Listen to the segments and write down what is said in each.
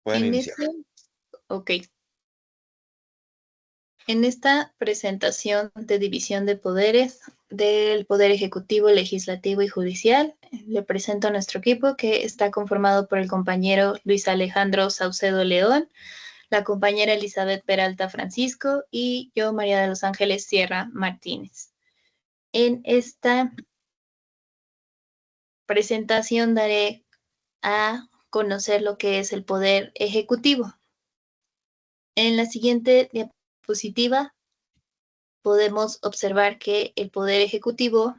Pueden En iniciar. ok. En esta presentación de división de poderes del Poder Ejecutivo, Legislativo y Judicial, le presento a nuestro equipo que está conformado por el compañero Luis Alejandro Saucedo León, la compañera Elizabeth Peralta Francisco y yo, María de los Ángeles Sierra Martínez. En esta presentación daré a conocer lo que es el Poder Ejecutivo. En la siguiente diapositiva podemos observar que el Poder Ejecutivo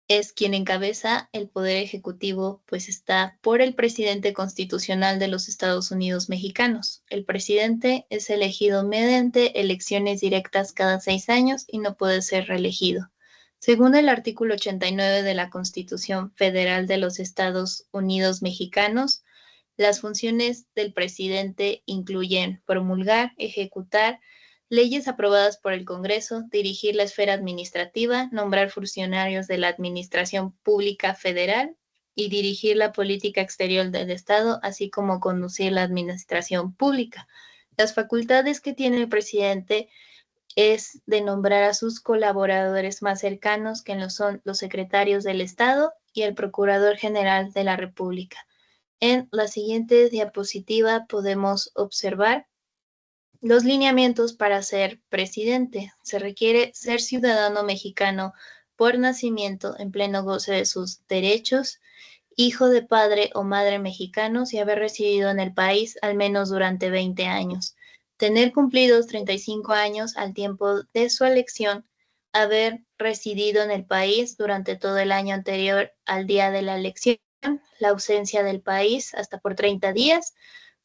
es quien encabeza el Poder Ejecutivo, pues está por el presidente constitucional de los Estados Unidos mexicanos. El presidente es elegido mediante elecciones directas cada 6 años y no puede ser reelegido. Según el artículo 89 de la Constitución Federal de los Estados Unidos mexicanos, las funciones del presidente incluyen promulgar, ejecutar leyes aprobadas por el Congreso, dirigir la esfera administrativa, nombrar funcionarios de la Administración Pública Federal y dirigir la política exterior del Estado, así como conducir la administración pública. Las facultades que tiene el presidente es de nombrar a sus colaboradores más cercanos, que son los secretarios del Estado y el Procurador General de la República. En la siguiente diapositiva podemos observar los lineamientos para ser presidente. Se requiere ser ciudadano mexicano por nacimiento en pleno goce de sus derechos, hijo de padre o madre mexicanos y haber residido en el país al menos durante 20 años. Tener cumplidos 35 años al tiempo de su elección, haber residido en el país durante todo el año anterior al día de la elección, la ausencia del país hasta por 30 días,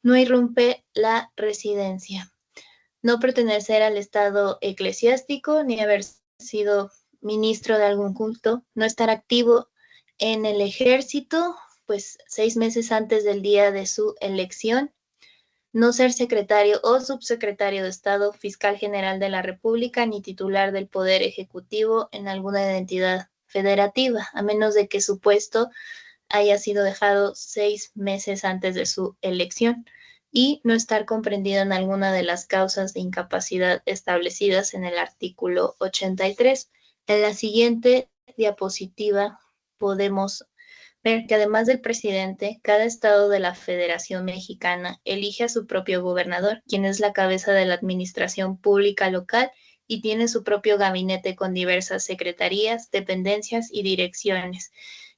no irrumpe la residencia. No pertenecer al estado eclesiástico ni haber sido ministro de algún culto, no estar activo en el ejército, pues 6 meses antes del día de su elección, no ser secretario o subsecretario de Estado, fiscal general de la República, ni titular del Poder Ejecutivo en alguna entidad federativa, a menos de que su puesto haya sido dejado 6 meses antes de su elección y no estar comprendido en alguna de las causas de incapacidad establecidas en el artículo 83. En la siguiente diapositiva podemos ver que además del presidente, cada estado de la Federación Mexicana elige a su propio gobernador, quien es la cabeza de la administración pública local y tiene su propio gabinete con diversas secretarías, dependencias y direcciones,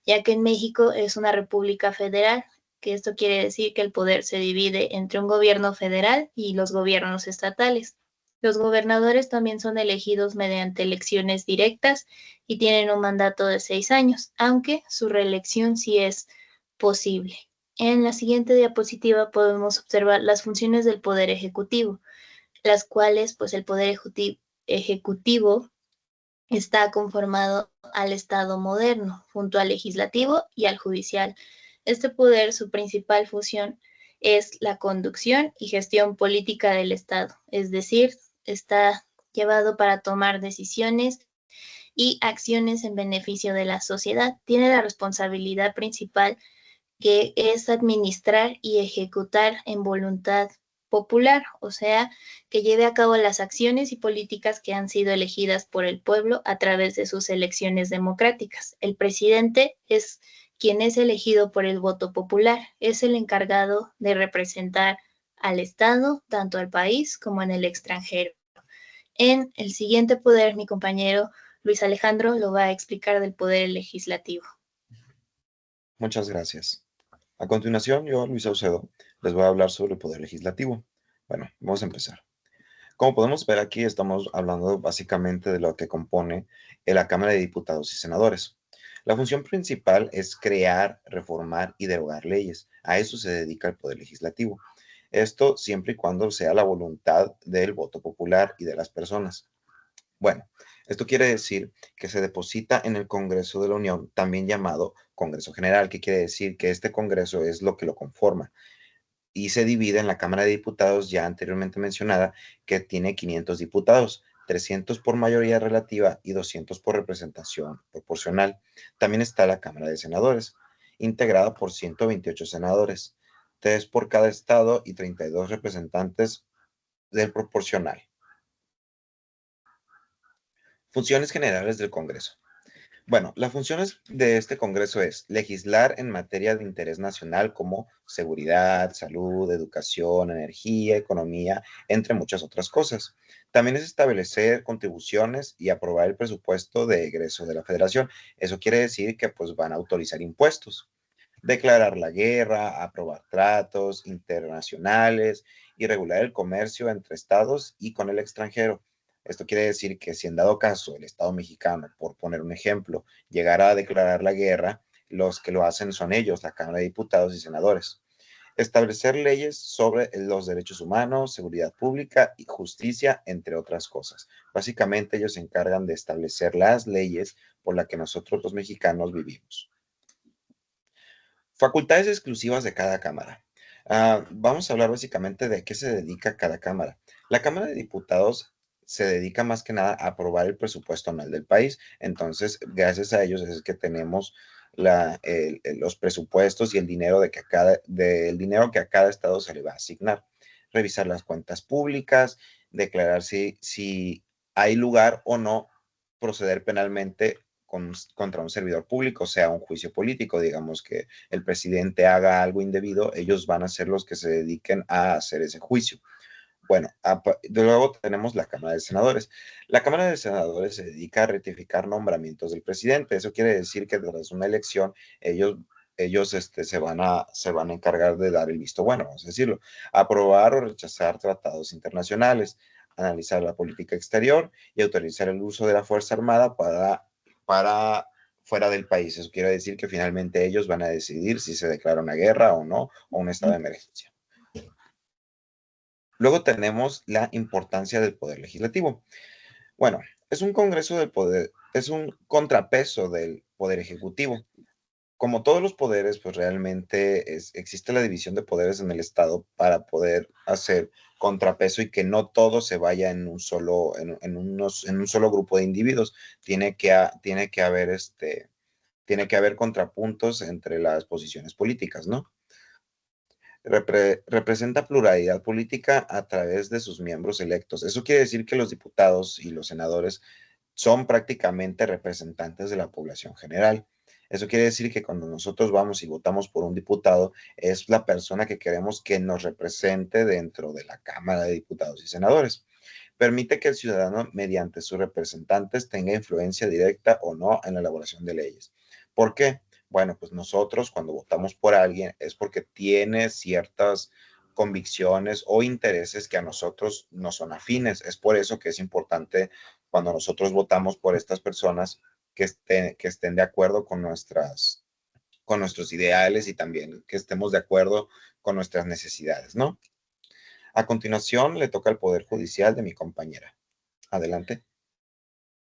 ya que en México es una república federal, que esto quiere decir que el poder se divide entre un gobierno federal y los gobiernos estatales. Los gobernadores también son elegidos mediante elecciones directas y tienen un mandato de 6 años, aunque su reelección sí es posible. En la siguiente diapositiva podemos observar las funciones del Poder Ejecutivo, las cuales, pues el Poder Ejecutivo está conformado al Estado moderno, junto al legislativo y al judicial. Este poder, su principal función es la conducción y gestión política del Estado, es decir, está llevado para tomar decisiones y acciones en beneficio de la sociedad. Tiene la responsabilidad principal que es administrar y ejecutar en voluntad popular, o sea, que lleve a cabo las acciones y políticas que han sido elegidas por el pueblo a través de sus elecciones democráticas. El presidente es quien es elegido por el voto popular, es el encargado de representar al Estado, tanto al país como en el extranjero. En el siguiente poder, mi compañero Luis Alejandro lo va a explicar del poder legislativo. Muchas gracias. A continuación, yo, Luis Saucedo, les voy a hablar sobre el Poder Legislativo. Bueno, vamos a empezar. Como podemos ver aquí, estamos hablando básicamente de lo que compone la Cámara de Diputados y Senadores. La función principal es crear, reformar y derogar leyes. A eso se dedica el Poder Legislativo. Esto siempre y cuando sea la voluntad del voto popular y de las personas. Bueno, esto quiere decir que se deposita en el Congreso de la Unión, también llamado Congreso General, que quiere decir que este Congreso es lo que lo conforma y se divide en la Cámara de Diputados ya anteriormente mencionada, que tiene 500 diputados. 300 por mayoría relativa y 200 por representación proporcional. También está la Cámara de Senadores, integrada por 128 senadores, 3 por cada estado y 32 representantes del proporcional. Funciones generales del Congreso. Bueno, las funciones de este Congreso es legislar en materia de interés nacional como seguridad, salud, educación, energía, economía, entre muchas otras cosas. También es establecer contribuciones y aprobar el presupuesto de egreso de la Federación. Eso quiere decir que pues van a autorizar impuestos, declarar la guerra, aprobar tratos internacionales y regular el comercio entre estados y con el extranjero. Esto quiere decir que si en dado caso el Estado mexicano, por poner un ejemplo, llegara a declarar la guerra, los que lo hacen son ellos, la Cámara de Diputados y Senadores. Establecer leyes sobre los derechos humanos, seguridad pública y justicia, entre otras cosas. Básicamente ellos se encargan de establecer las leyes por las que nosotros los mexicanos vivimos. Facultades exclusivas de cada cámara. Vamos a hablar básicamente de qué se dedica cada cámara. La Cámara de Diputados se dedica más que nada a aprobar el presupuesto anual del país. Entonces, gracias a ellos es que tenemos los presupuestos y el dinero del dinero que a cada estado se le va a asignar. Revisar las cuentas públicas, declarar si hay lugar o no proceder penalmente contra un servidor público, sea un juicio político, digamos que el presidente haga algo indebido, ellos van a ser los que se dediquen a hacer ese juicio. Bueno, luego tenemos la Cámara de Senadores. La Cámara de Senadores se dedica a ratificar nombramientos del presidente. Eso quiere decir que tras una elección, ellos se van a encargar de dar el visto bueno, vamos a decirlo, aprobar o rechazar tratados internacionales, analizar la política exterior y autorizar el uso de la Fuerza Armada para fuera del país. Eso quiere decir que finalmente ellos van a decidir si se declara una guerra o no, o un estado de emergencia. Luego tenemos la importancia del poder legislativo. Bueno, es un congreso del poder, es un contrapeso del poder ejecutivo. Como todos los poderes, pues realmente existe la división de poderes en el Estado para poder hacer contrapeso y que no todo se vaya en un solo grupo de individuos. Tiene que haber contrapuntos entre las posiciones políticas, ¿no? Representa pluralidad política a través de sus miembros electos. Eso quiere decir que los diputados y los senadores son prácticamente representantes de la población general. Eso quiere decir que cuando nosotros vamos y votamos por un diputado, es la persona que queremos que nos represente dentro de la Cámara de Diputados y Senadores. Permite que el ciudadano, mediante sus representantes, tenga influencia directa o no en la elaboración de leyes. ¿Por qué? Bueno, pues nosotros cuando votamos por alguien es porque tiene ciertas convicciones o intereses que a nosotros no son afines. Es por eso que es importante cuando nosotros votamos por estas personas que estén de acuerdo con nuestros ideales y también que estemos de acuerdo con nuestras necesidades, ¿no? A continuación, le toca al Poder Judicial de mi compañera. Adelante.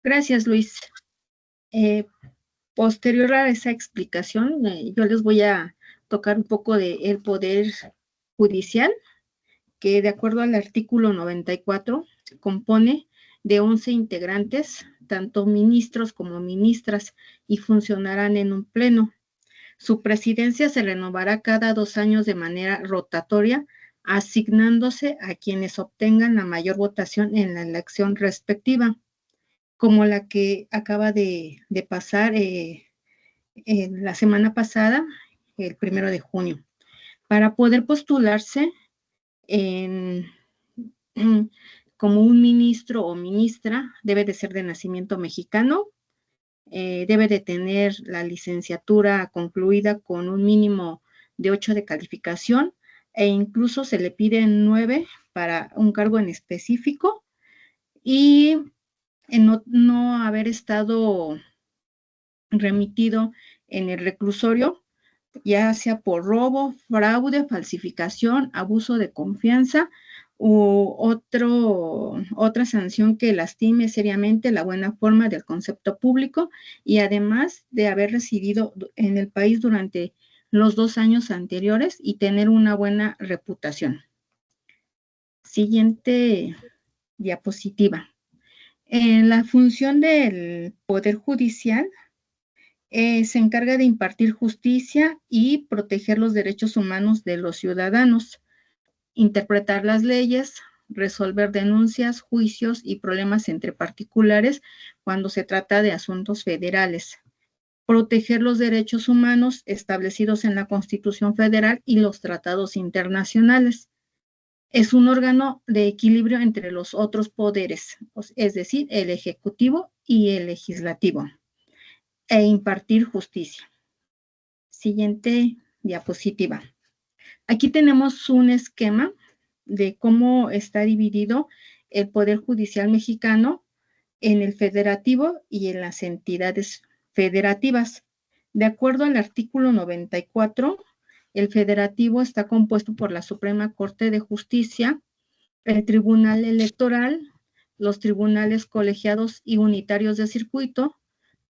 Gracias, Luis. Posterior a esa explicación, yo les voy a tocar un poco del Poder Judicial, que de acuerdo al artículo 94 se compone de 11 integrantes, tanto ministros como ministras, y funcionarán en un pleno. Su presidencia se renovará cada 2 años de manera rotatoria, asignándose a quienes obtengan la mayor votación en la elección respectiva, como la que acaba de pasar la semana pasada, el 1 de junio. Para poder postularse como un ministro o ministra, debe de ser de nacimiento mexicano, debe de tener la licenciatura concluida con un mínimo de 8 de calificación e incluso se le piden 9 para un cargo en específico y no haber estado remitido en el reclusorio, ya sea por robo, fraude, falsificación, abuso de confianza u otra sanción que lastime seriamente la buena forma del concepto público y además de haber residido en el país durante los 2 años anteriores y tener una buena reputación. Siguiente diapositiva. La función del Poder Judicial se encarga de impartir justicia y proteger los derechos humanos de los ciudadanos, interpretar las leyes, resolver denuncias, juicios y problemas entre particulares cuando se trata de asuntos federales, proteger los derechos humanos establecidos en la Constitución Federal y los tratados internacionales. Es un órgano de equilibrio entre los otros poderes, es decir, el ejecutivo y el legislativo, e impartir justicia. Siguiente diapositiva. Aquí tenemos un esquema de cómo está dividido el Poder Judicial mexicano en el federativo y en las entidades federativas. De acuerdo al artículo 94, el federativo está compuesto por la Suprema Corte de Justicia, el Tribunal Electoral, los tribunales colegiados y unitarios de circuito,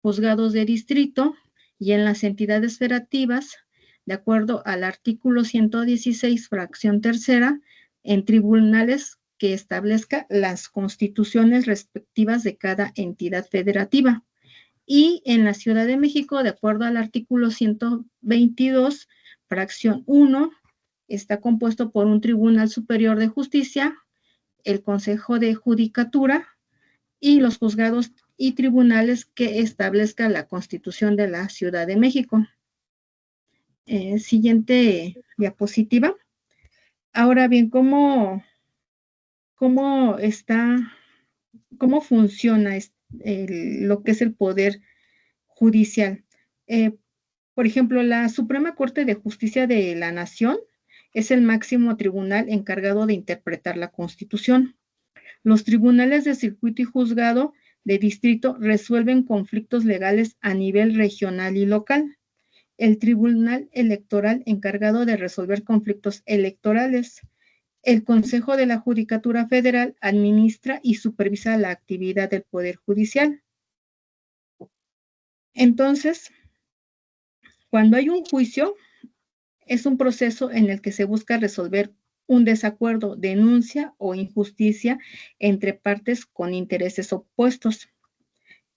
juzgados de distrito, y en las entidades federativas, de acuerdo al artículo 116, fracción tercera, en tribunales que establezca las constituciones respectivas de cada entidad federativa. Y en la Ciudad de México, de acuerdo al artículo 122, fracción 1, está compuesto por un Tribunal Superior de Justicia, el Consejo de Judicatura y los juzgados y tribunales que establezca la Constitución de la Ciudad de México. Siguiente diapositiva. Ahora bien, ¿cómo funciona lo que es el Poder Judicial? Por ejemplo, la Suprema Corte de Justicia de la Nación es el máximo tribunal encargado de interpretar la Constitución. Los tribunales de circuito y juzgado de distrito resuelven conflictos legales a nivel regional y local. El Tribunal Electoral encargado de resolver conflictos electorales. El Consejo de la Judicatura Federal administra y supervisa la actividad del Poder Judicial. Entonces, cuando hay un juicio, es un proceso en el que se busca resolver un desacuerdo, denuncia o injusticia entre partes con intereses opuestos.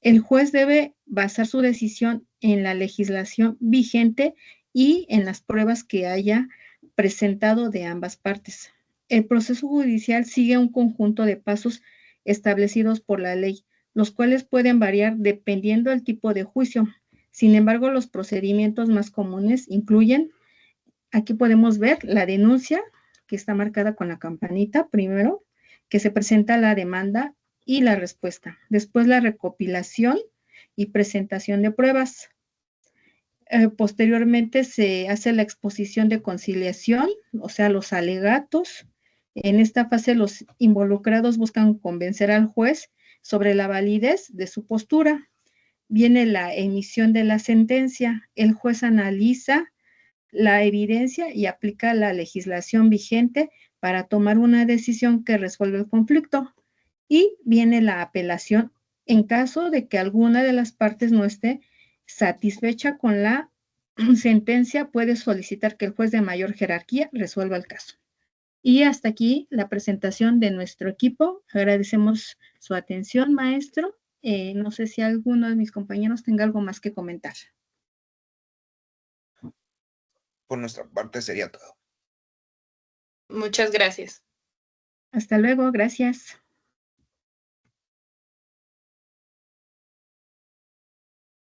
El juez debe basar su decisión en la legislación vigente y en las pruebas que haya presentado de ambas partes. El proceso judicial sigue un conjunto de pasos establecidos por la ley, los cuales pueden variar dependiendo del tipo de juicio. Sin embargo, los procedimientos más comunes incluyen, aquí podemos ver la denuncia, que está marcada con la campanita primero, que se presenta la demanda y la respuesta. Después la recopilación y presentación de pruebas. Posteriormente se hace la exposición de conciliación, o sea, los alegatos. En esta fase los involucrados buscan convencer al juez sobre la validez de su postura. Viene la emisión de la sentencia. El juez analiza la evidencia y aplica la legislación vigente para tomar una decisión que resuelva el conflicto. Y viene la apelación en caso de que alguna de las partes no esté satisfecha con la sentencia, puede solicitar que el juez de mayor jerarquía resuelva el caso. Y hasta aquí la presentación de nuestro equipo. Agradecemos su atención, maestro. No sé si alguno de mis compañeros tenga algo más que comentar. Por nuestra parte sería todo. Muchas gracias. Hasta luego, gracias.